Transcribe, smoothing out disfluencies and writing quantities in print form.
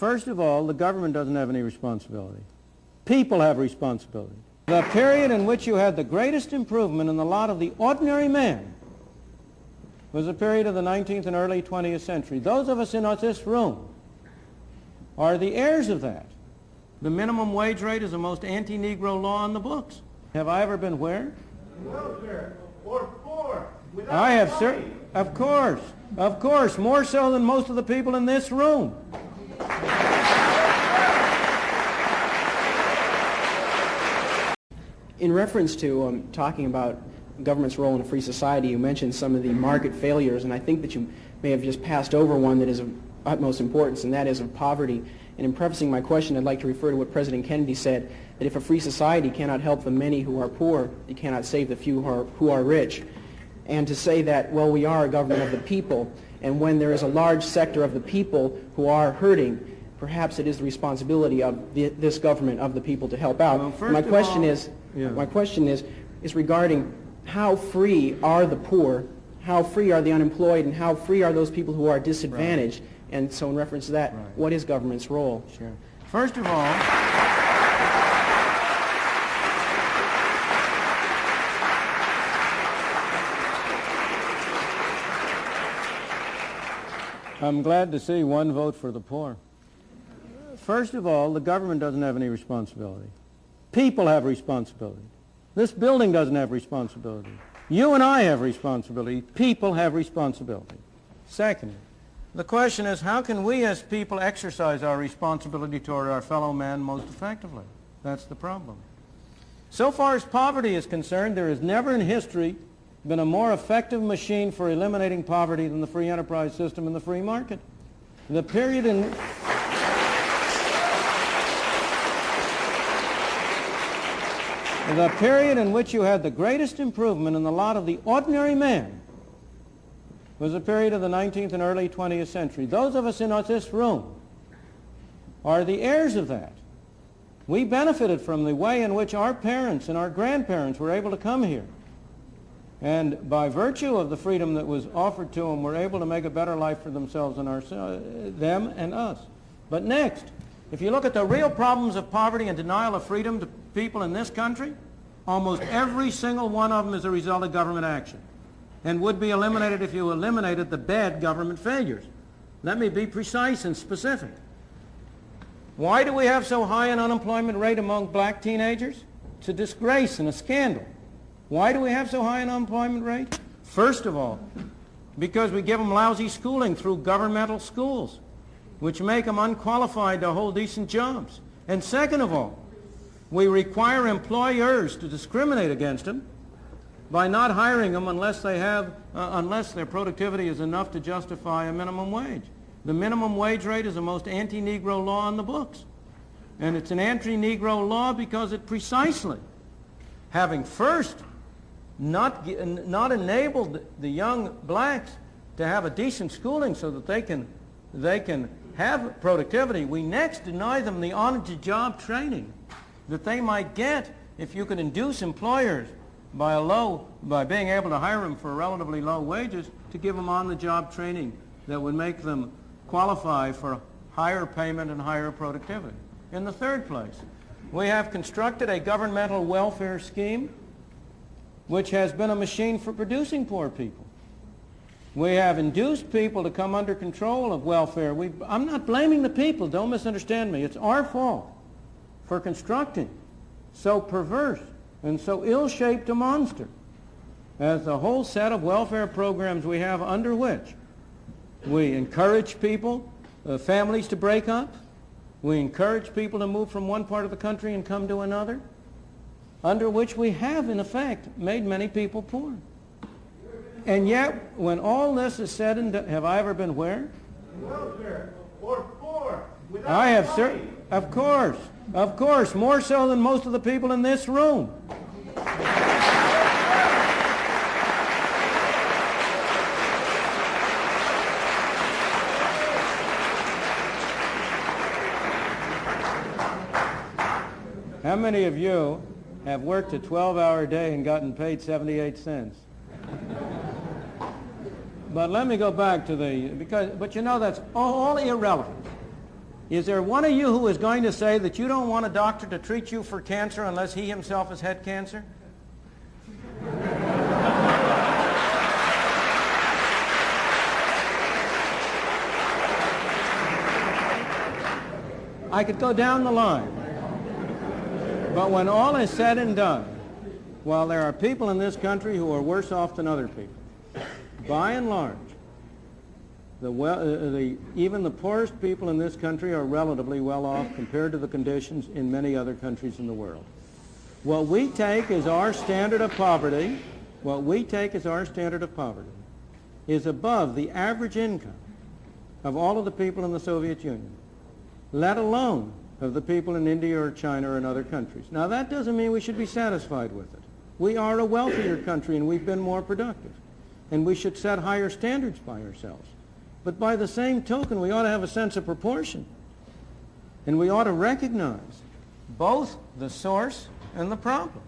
First of all, the government doesn't have any responsibility. People have responsibility. The period in which you had the greatest improvement in the lot of the ordinary man was the period of the 19th and early 20th century. Those of us in this room are the heirs of that. The minimum wage rate is the most anti-Negro law on the books. Have I ever been where? Welfare or poor. I have, sir. Of course, more so than most of the people in this room. In reference to talking about government's role in a free society, you mentioned some of the market failures, and I think that you may have just passed over one that is of utmost importance, and that is of poverty. And in prefacing my question, I'd like to refer to what President Kennedy said, that if a free society cannot help the many who are poor, it cannot save the few who are rich. And to say that, well, we are a government of the people, and when there is a large sector of the people who are hurting, perhaps it is the responsibility of this government of the people to help out. Well, my question is regarding how free are the poor, how free are the unemployed, and how free are those people who are disadvantaged? Right. And so in reference to that, what is government's role? Sure. First of all, I'm glad to see one vote for the poor. First of all, the government doesn't have any responsibility. People have responsibility. This building doesn't have responsibility. You and I have responsibility. People have responsibility. Second, the question is, how can we as people exercise our responsibility toward our fellow man most effectively? That's the problem. So far as poverty is concerned, there has never in history been a more effective machine for eliminating poverty than the free enterprise system and the free market. The period in which you had the greatest improvement in the lot of the ordinary man was the period of the 19th and early 20th century. Those of us in this room are the heirs of that. We benefited from the way in which our parents and our grandparents were able to come here. And by virtue of the freedom that was offered to them, were able to make a better life for themselves and them and us. But next, if you look at the real problems of poverty and denial of freedom to people in this country, almost every single one of them is a result of government action and would be eliminated if you eliminated the bad government failures. Let me be precise and specific. Why do we have so high an unemployment rate among black teenagers? It's a disgrace and a scandal. Why do we have so high an unemployment rate? First of all, because we give them lousy schooling through governmental schools, which make them unqualified to hold decent jobs. And second of all, we require employers to discriminate against them by not hiring them unless their productivity is enough to justify a minimum wage. The minimum wage rate is the most anti-Negro law on the books. And it's an anti-Negro law because it precisely, having first not enabled the young blacks to have a decent schooling so that they can have productivity, we next deny them the on-the-job training that they might get if you could induce employers by being able to hire them for relatively low wages to give them on-the-job training that would make them qualify for higher payment and higher productivity. In the third place, we have constructed a governmental welfare scheme which has been a machine for producing poor people. We have induced people to come under control of welfare. I'm not blaming the people, don't misunderstand me. It's our fault for constructing so perverse and so ill-shaped a monster as the whole set of welfare programs we have under which we encourage people, families to break up. We encourage people to move from one part of the country and come to another, under which we have, in effect, made many people poor. And yet, when all this is said and done, have I ever been where? Welfare or poor. I have, sir. Of course, more so than most of the people in this room. How many of you have worked a 12-hour day and gotten paid 78 cents? But let me go back to but you know, that's all irrelevant. Is there one of you who is going to say that you don't want a doctor to treat you for cancer unless he himself has had cancer? I could go down the line. But when all is said and done, while there are people in this country who are worse off than other people, by and large, even the poorest people in this country are relatively well off compared to the conditions in many other countries in the world. What we take as our standard of poverty, is above the average income of all of the people in the Soviet Union, let alone of the people in India or China or in other countries. Now that doesn't mean we should be satisfied with it. We are a wealthier country and we've been more productive. And we should set higher standards by ourselves. But by the same token, we ought to have a sense of proportion. And we ought to recognize both the source and the problem.